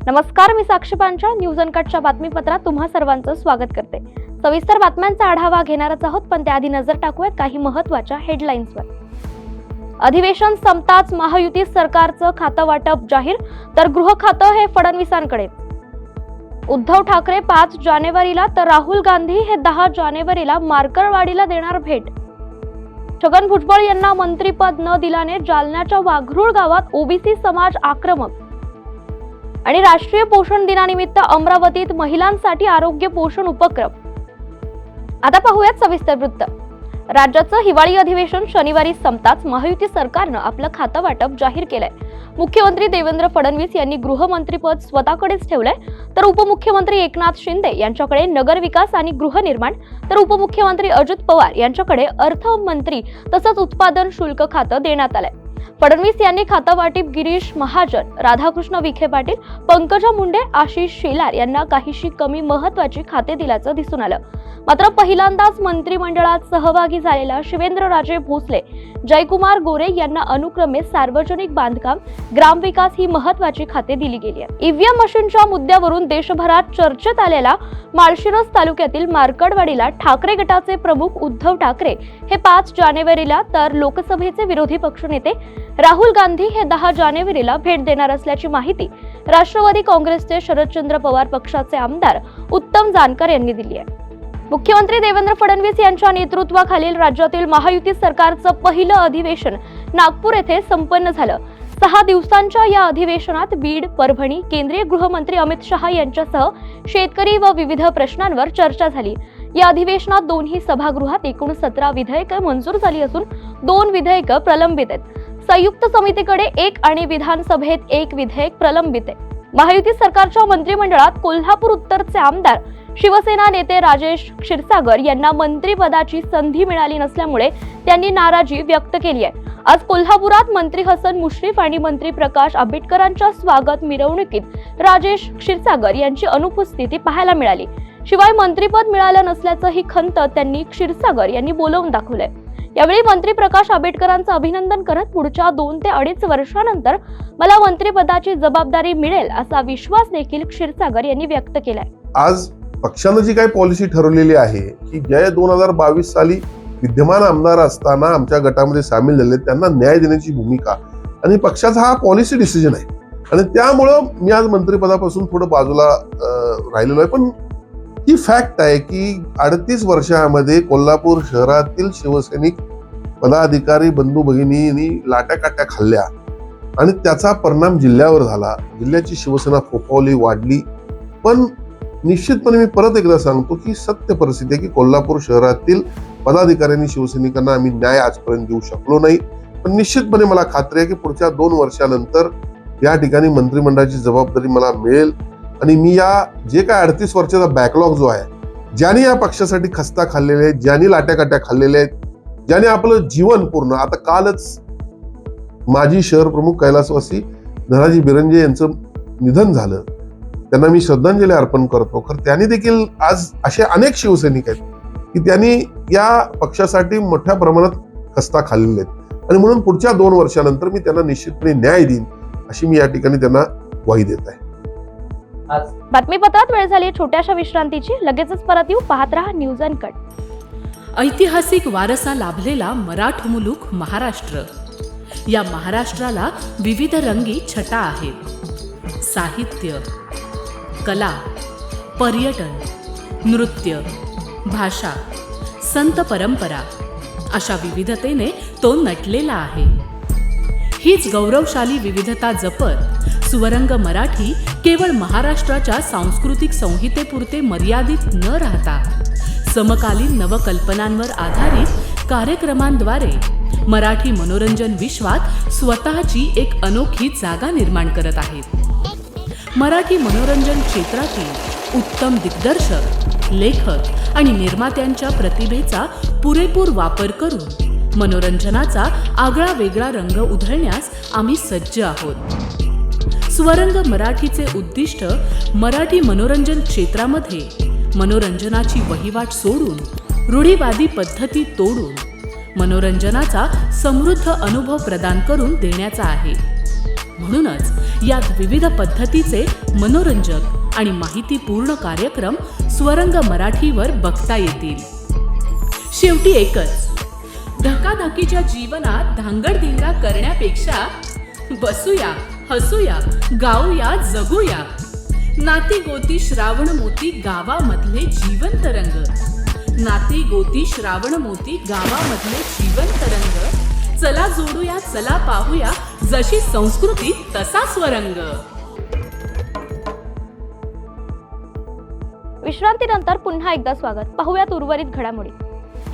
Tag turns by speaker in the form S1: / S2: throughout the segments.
S1: नमस्कार, मी साक्षी पांचाळ न्यूज अनकटच्या बातमीपत्रात तुम्हा सर्वांचं स्वागत करते। सविस्तर बातम्यांचा आढावा घेणारच आहोत, पण त्याआधी नजर टाकूयात काही महत्त्वाच्या हेडलाईन्सवर। अधिवेशन संपताच महायुती सरकारचं खातं वाटप जाहीर, तर गृह खातं हे फडणवीसांकडे। उद्धव ठाकरे 5 जानेवारीला तर राहुल गांधी हे 10 जानेवारीला मार्करवाडीला देणार भेट। छगन भुजबळ यांना मंत्रीपद न दिल्याने जालन्याच्या वाघरूळ गावात ओबीसी समाज आक्रमक। आणि राष्ट्रीय पोषण दिनानिमित्त अमरावतीत महिलांसाठी आरोग्य पोषण उपक्रम। आता पाहूयात सविस्तर वृत्त। राज्याचं हिवाळी अधिवेशन शनिवारी संपताच महायुती सरकारनं आपलं खातं वाटप जाहीर केलंय। मुख्यमंत्री देवेंद्र फडणवीस यांनी गृहमंत्रीपद स्वतःकडेच ठेवलंय, तर उपमुख्यमंत्री एकनाथ शिंदे यांच्याकडे नगरविकास आणि गृहनिर्माण, तर उपमुख्यमंत्री अजित पवार यांच्याकडे अर्थमंत्री तसंच उत्पादन शुल्क खातं देण्यात आलंय। फडणवीस यांनी खातावाटीप गिरीश महाजन, राधाकृष्ण विखे पाटील, पंकजा मुंडे, आशिष शेलार यांना काहीशी कमी महत्त्वाची खाते दिल्याचं दिसून आलं। मात्र पहिल्यांदाच मंत्रिमंडळात सहभागी झालेला शिवेंद्रराजे भोसले, जयकुमार गोरे यांना अनुक्रमे सार्वजनिक बांधकाम, ग्रामविकास ही महत्त्वाची खाते दिली गेली आहेत। ईव्हीएम मशीनच्या मुद्द्यावरून देशभरात चर्चेत आलेला माळशिरस तालुक्यातील मार्करवाडीला ठाकरे गटाचे प्रमुख उद्धव ठाकरे हे 5 जानेवारीला तर लोकसभेचे विरोधी पक्षनेते राहुल गांधी हे 10 जानेवारीला भेट देणार असल्याची माहिती राष्ट्रवादी काँग्रेसचे शरदचंद्र पवार पक्षाचे आमदार उत्तम जानकर यांनी दिली आहे। मुख्यमंत्री देवेंद्र फडणवीस यांच्या नेतृत्वाखालील राज्यातील महायुती सरकारचं पहिलं अधिवेशन नागपूर येथे संपन्न झालं। 6 दिवसांच्या या अधिवेशनात बीड, परभणी, केंद्रीय गृहमंत्री अमित शहा यांच्यासह शेतकरी व विविध प्रश्नांवर चर्चा झाली। या अधिवेशनात दोन्ही सभागृहात एकूण 17 विधेयकं मंजूर झाली असून 2 विधेयकं प्रलंबित आहेत। संयुक्त समितीकडे 1 आणि विधानसभेत 1 विधेयक प्रलंबित आहे। महायुती सरकारच्या मंत्रिमंडळात कोल्हापूर उत्तरचे आमदार शिवसेना नेते राजेश क्षीरसागर यांना मंत्रिपदाची संधी मिळाली नसल्यामुळे त्यांनी नाराजी व्यक्त केली आहे। आज कोल्हापुरात मंत्री हसन मुश्रीफ आणि मंत्री प्रकाश आंबेडकरांच्या स्वागत मिरवणुकीत राजेश क्षीरसागर यांची अनुपस्थिती पाहायला मिळाली। शिवाय मंत्रिपद मिळालं नसल्याचं ही खंत त्यांनी क्षीरसागर यांनी बोलवून दाखवलंय। यावेळी मंत्री प्रकाश आंबेडकरांचं अभिनंदन करत पुढच्या 2 ते 2.5 वर्षांनंतर मला मंत्रिपदाची जबाबदारी मिळेल असा विश्वास देखील क्षीरसागर यांनी व्यक्त केलाय।
S2: आज पक्षानं जी काही पॉलिसी ठरवलेली आहे की जे 2022 साली विद्यमान आमदार असताना आमच्या गटामध्ये सामील झाले त्यांना न्याय देण्याची भूमिका आणि पक्षाचा हा पॉलिसी डिसिजन आहे आणि त्यामुळं मी आज मंत्रिपदापासून थोडं बाजूला राहिलेलो आहे। पण ही फॅक्ट आहे की 38 वर्षांमध्ये कोल्हापूर शहरातील शिवसैनिक पदाधिकारी बंधू भगिनींनी लाट्या काट्या खाल्ल्या आणि त्याचा परिणाम जिल्ह्यावर झाला। जिल्ह्याची शिवसेना फोफावली, वाढली। पण निश्चितपणे मी परत एकदा सांगतो की सत्य परिस्थिती आहे की कोल्हापूर शहरातील पदाधिकाऱ्यांनी शिवसैनिकांना आम्ही न्याय आजपर्यंत देऊ शकलो नाही। पण निश्चितपणे मला खात्री आहे की पुढच्या 2 वर्षानंतर या ठिकाणी मंत्रिमंडळाची जबाबदारी मला मिळेल आणि मी या जे काय 38 वर्षाचा बॅकलॉग जो आहे, ज्यांनी या पक्षासाठी खस्ता खाल्लेले आहेत, ज्यांनी लाट्याकाट्या खाल्लेल्या आहेत, ज्यांनी आपलं जीवन पूर्ण, आता कालच माजी शहर प्रमुख कैलासवासी धनाजी बिरंजे यांचं निधन झालं, त्यांना मी श्रद्धांजली अर्पण करतो। खरं त्यांनी देखील आज असे अनेक शिवसैनिक आहेत की त्यांनी या पक्षासाठी मोठ्या प्रमाणात खस्ता खाल्लेले आहेत आणि म्हणून पुढच्या 2 वर्षानंतर मी त्यांना निश्चितपणे न्याय देईन अशी मी या ठिकाणी त्यांना ग्वाही देत आहे।
S1: बातमीपत्रात वेळ झाली छोट्याशा विश्रांतीची, लगेचच परत येऊ। पाहत रहा न्यूज अनकट।
S3: ऐतिहासिक वारसा लाभलेला मराठ मुलूक महाराष्ट्र। या महाराष्ट्राला विविध रंगी छटा आहेत। साहित्य, कला, पर्यटन, नृत्य, भाषा, संत परंपरा अशा विविधतेने तो नटलेला आहे। हीच गौरवशाली विविधता जपत सुवरंग मराठी केवळ महाराष्ट्राच्या सांस्कृतिक संहितेपुरते मर्यादित न राहता समकालीन नवकल्पनांवर आधारित कार्यक्रमांद्वारे मराठी मनोरंजन विश्वात स्वतःची एक अनोखी जागा निर्माण करत आहेत। मराठी मनोरंजन क्षेत्रातील उत्तम दिग्दर्शक, लेखक आणि निर्मात्यांच्या प्रतिभेचा पुरेपूर वापर करून मनोरंजनाचा आगळा वेगळा रंग उधळण्यास आम्ही सज्ज आहोत। स्वरंग मराठीचे उद्दिष्ट मराठी मनोरंजन क्षेत्रामध्ये मनोरंजनाची वहिवाट सोडून, रूढीवादी पद्धती तोडून मनोरंजनाचा समृद्ध अनुभव प्रदान करून देण्याचा आहे। म्हणूनच यात विविध पद्धतीचे मनोरंजक आणि माहितीपूर्ण कार्यक्रम स्वरंग मराठीवर बघता येतील. शेवटी एकच, धकाधकीच्या जीवनात धांगडधिंगा करण्यापेक्षा बसूया, हसूया, गाऊया, जगूया. नाती गोती श्रावण मोती गावामधले जीवंत रंग. नाती गोती श्रावण मोती गावामधले जीवंत रंग. चला जोडूया, चला पाहूया, जशी संस्कृती तसा स्वरंग.
S1: विश्रांतीनंतर पुन्हा एकदा स्वागत. पाहूयात उर्वरित घडामोडी.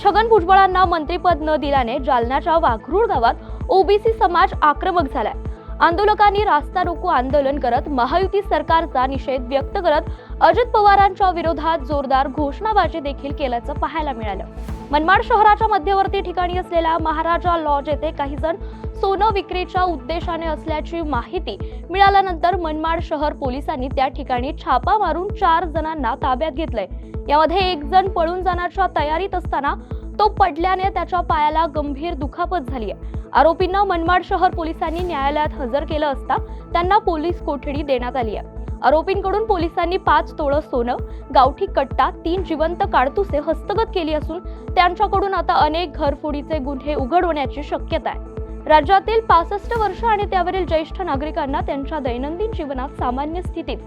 S1: छगन भुजबळांना मंत्रिपद न दिल्याने जालन्याच्या वाघरूळ गावात ओबीसी समाज आक्रमक झालाय. आंदोलकांनी रास्ता रोको आंदोलन करत महायुती सरकारचा निषेध व्यक्त करत अजित पवारांच्या विरोधात जोरदार घोषणाबाजी देखील केल्याचं पाहायला मिळालं. मनमाड शहराच्या मध्यवर्ती ठिकाणी असलेल्या महाराजा लॉज येथे काही जण सोनं विक्रीच्या उद्देशाने असल्याची माहिती मिळाल्यानंतर मनमाड शहर पोलिसांनी त्या ठिकाणी छापा मारून 4 जणांना ताब्यात घेतलंय. यामध्ये एक जण पळून जाण्याच्या तयारीत असताना तो पडल्याने त्याच्या पायाला गंभीर दुखापत झाली आहे. आरोपींना मनमाड शहर पोलिसांनी न्यायालयात हजर केलं असता त्यांना पोलीस कोठडी देण्यात आली आहे. आरोपींकडून पोलिसांनी 5 तोळं सोनं, गावठी कट्टा, 3 जिवंत काडतुसे हस्तगत केली असून त्यांच्याकडून आता अनेक घरफोडीचे गुन्हे उघड होण्याची शक्यता आहे. राज्यातील 65 वर्ष आणि त्यावरील ज्येष्ठ नागरिकांना त्यांच्या दैनंदिन जीवनात सामान्य स्थितीत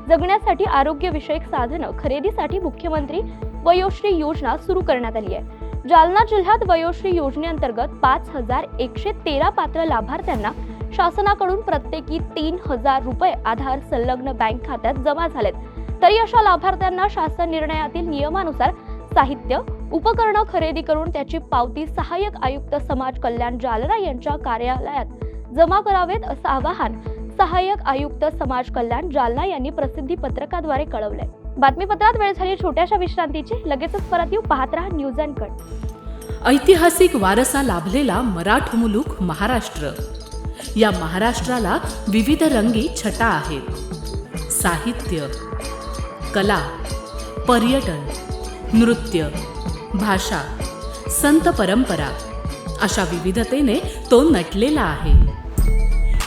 S1: जगण्यासाठी आरोग्यविषयक साधनं खरेदीसाठी मुख्यमंत्री वयोश्री योजना सुरू करण्यात आली आहे. जालना जिल्ह्यात वयोश्री योजनेअंतर्गत 5113 पात्र लाभार्थ्यांना शासनाकडून प्रत्येकी 3000 रुपये आधार संलग्न बँक खात्यात जमा झालेत. तरी अशा लाभार्थ्यांना शासन निर्णयातील नियमानुसार साहित्य, उपकरणं खरेदी करून त्याची पावती सहाय्यक आयुक्त समाज कल्याण जालना यांच्या कार्यालयात जमा करावेत असं आवाहन सहाय्यक आयुक्त समाज कल्याण जालना यांनी प्रसिद्धी पत्रकाद्वारे कळवलंय. बातमीपत्रात वेळ झाली छोट्याशा विश्रांतीची. लगेचच परत येऊ. पाहत रहा न्यूज अँड कट.
S3: ऐतिहासिक वारसा लाभलेला मराठ मुलूक महाराष्ट्र. या महाराष्ट्राला विविध रंगी छटा आहेत. साहित्य, कला, पर्यटन, नृत्य, भाषा, संत परंपरा अशा विविधतेने तो नटलेला आहे.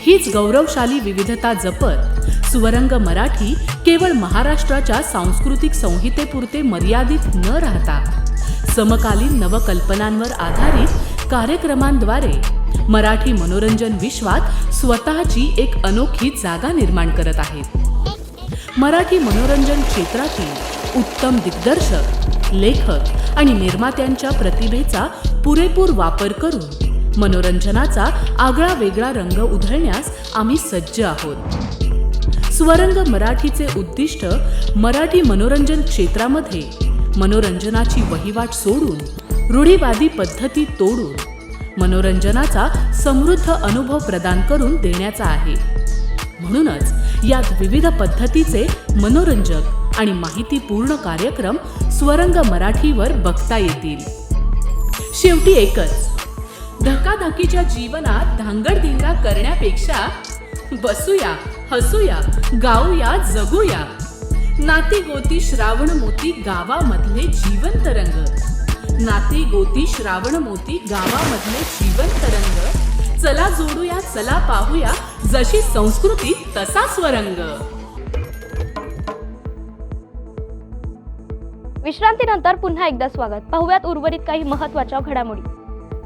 S3: हीच गौरवशाली विविधता जपत स्वरंग मराठी केवळ महाराष्ट्राच्या सांस्कृतिक संहितेपुरते मर्यादित न राहता समकालीन नवकल्पनांवर आधारित कार्यक्रमांद्वारे मराठी मनोरंजन विश्वात स्वतःची एक अनोखी जागा निर्माण करत आहेत. मराठी मनोरंजन क्षेत्रातील उत्तम दिग्दर्शक, लेखक आणि निर्मात्यांच्या प्रतिभेचा पुरेपूर वापर करून मनोरंजनाचा आगळा वेगळा रंग उधळण्यास आम्ही सज्ज आहोत. स्वरंग मराठीचे उद्दिष्ट मराठी मनोरंजन क्षेत्रामध्ये मनोरंजनाची वहिवाट सोडून, रूढीवादी पद्धती तोडून मनोरंजनाचा समृद्ध अनुभव प्रदान करून देण्याचा आहे. म्हणूनच यात विविध पद्धतीचे मनोरंजक आणि माहितीपूर्ण कार्यक्रम स्वरंग मराठीवर बघता येतील. शेवटी एकच, धकाधकीच्या जीवनात धांगडधिंगा करण्यापेक्षा बसूया, हसूया, गाऊया, जगूया. नाती गोती श्रावण मोती गावामधले जीवंत रंग. नाती गोती श्रावण मोती गावामधले जीवंत रंग. चला जोडूया, चला पाहूया, जशी संस्कृती तसा स्वरंग.
S1: विश्रांतीनंतर पुन्हा एकदा स्वागत. पाहूयात उर्वरित काही महत्त्वाच्या घडामोडी.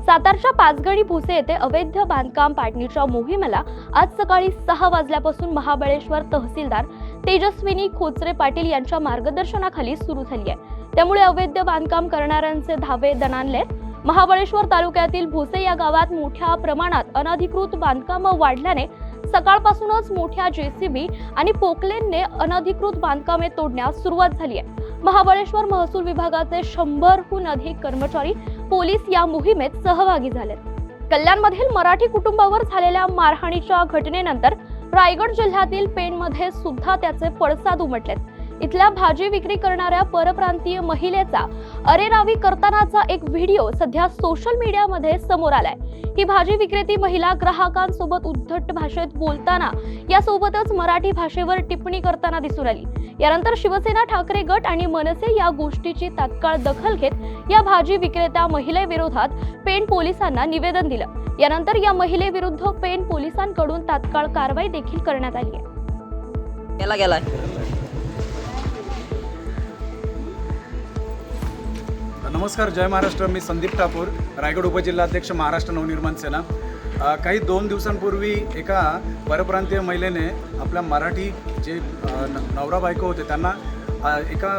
S1: सातारच्या पाचगणी भुसे येथे अवैध बांधकाम पाडणीच्या मोहिमेला आज सकाळी 6 वाजल्यापासून महाबळेश्वर तहसीलदार तेजस्विनी खोचरे पाटील यांच्या मार्गदर्शनाखाली सुरू झाली आहे. त्यामुळे अवैध बांधकाम करणाऱ्यांचे धावे दणाणलेत. महाबळेश्वर तालुक्यातील भुसे या गावात मोठ्या प्रमाणात अनधिकृत बांधकाम वाढल्याने सकाळपासूनच मोठ्या जेसीबी आणि पोकलेनने अनधिकृत बांधकामे तोडण्यास सुरुवात झाली आहे. महाबळेश्वर महसूल विभागाचे 100हून अधिक कर्मचारी, पोलीस या मोहिमेत सहभागी झालेत. कल्याणमधील मराठी कुटुंबावर झालेल्या मारहाणीच्या घटनेनंतर रायगड जिल्ह्यातील पेणमध्ये सुद्धा त्याचे पडसाद उमटलेत. इथल्या भाजी विक्री करणाऱ्या परप्रांतीय महिलेचा अरेरावी करतानाचा एक व्हिडिओ सध्या सोशल मीडियामध्ये समोर आलाय. ही भाजी विक्रेती महिला ग्राहकांसोबत उद्धट भाषेत बोलताना यासोबतच मराठी भाषेवर टिप्पणी करताना दिसून आली. यानंतर शिवसेना ठाकरे गट आणि मनसे या गोष्टीची तात्काळ दखल घेत या भाजी विक्रेत्या महिलेविरोधात पेण पोलिसांना निवेदन दिलं. यानंतर या महिलेविरुद्ध पेण पोलिसांकडून तात्काळ कारवाई देखील करण्यात आली आहे.
S4: गेलाय
S5: नमस्कार, जय महाराष्ट्र. मी संदीप ठाकूर, रायगड उपजिल्हाध्यक्ष, महाराष्ट्र नवनिर्माण सेना. काही 2 दिवसांपूर्वी एका परप्रांतीय महिलेने आपल्या मराठी जे नवरा बायको होते त्यांना एका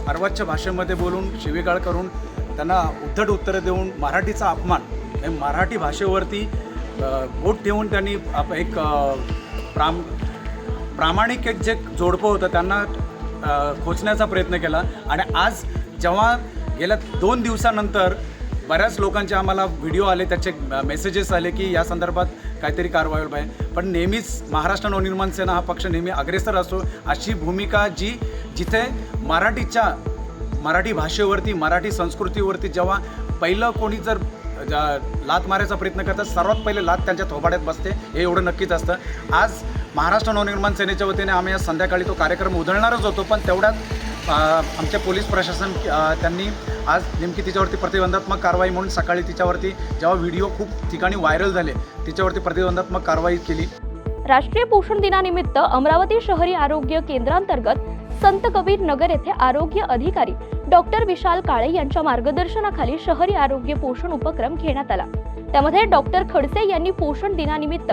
S5: अर्वाच्य भाषेमध्ये बोलून शिवीगाळ करून त्यांना उद्धट उत्तरं देऊन मराठीचा अपमान, मराठी भाषेवरती बोट ठेवून त्यांनी एक प्रामाणिक एक जे जोडपं होतं त्यांना खोचण्याचा प्रयत्न केला. आणि आज जेव्हा गेल्या 2 दिवसानंतर बऱ्याच लोकांचे आम्हाला व्हिडिओ आले, त्याचे मेसेजेस आले की या संदर्भात काहीतरी कारवाई व्हायला पाहिजे. पण नेहमीच महाराष्ट्र नवनिर्माण सेना हा पक्ष नेहमी अग्रेसर असतो. अशी भूमिका जिथे मराठी भाषेवरती, मराठी संस्कृतीवरती जेव्हा पहिलं कोणी जर लात मारायचा प्रयत्न करतात, सर्वात पहिले लात त्यांच्या थोबाड्यात बसते, हे एवढं नक्कीच असतं. आज महाराष्ट्र नवनिर्माण सेनेच्या वतीने आम्ही आज संध्याकाळी तो कार्यक्रम उधळणारच होतो, पण तेवढ्यात आमच्या पोलीस प्रशासन त्यांनी आज नेमकी तिच्यावरती प्रतिबंधात्मक कारवाई म्हणून सकाळी तिच्यावरती जेव्हा व्हिडिओ खूप ठिकाणी व्हायरल झाले तिच्यावरती प्रतिबंधात्मक कारवाई केली.
S1: राष्ट्रीय पोषण दिनानिमित्त अमरावती शहरी आरोग्य केंद्रांतर्गत संत कबीर नगर येथे आरोग्य अधिकारी डॉक्टर विशाल काळे यांच्या मार्गदर्शनाखाली शहरी आरोग्य पोषण उपक्रम घेण्यात आला. त्यामध्ये डॉक्टर खडसे यांनी पोषण दिनानिमित्त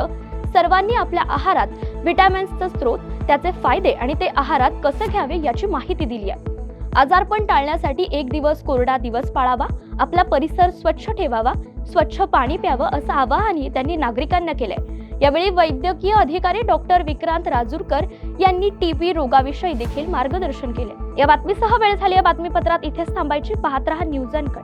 S1: सर्वांनी आपल्या आहारात व्हिटॅमिन्सचा स्रोत, त्याचे फायदे आणि ते आहारात कसे घ्यावे याची माहिती दिली आहे. आजारपण टाळण्यासाठी 1 दिवस कोरडा दिवस पाळावा, आपला परिसर स्वच्छ ठेवावा, स्वच्छ पाणी प्यावं असं आवाहनही त्यांनी नागरिकांना केलंय. यावेळी वैद्यकीय अधिकारी डॉक्टर विक्रांत राजूरकर यांनी टीबी रोगाविषयी देखील मार्गदर्शन केले. या बातमीसह वेळ झाली. या बातमीपत्रात इथेच थांबायची. पाहत रहा न्यूज अनकट.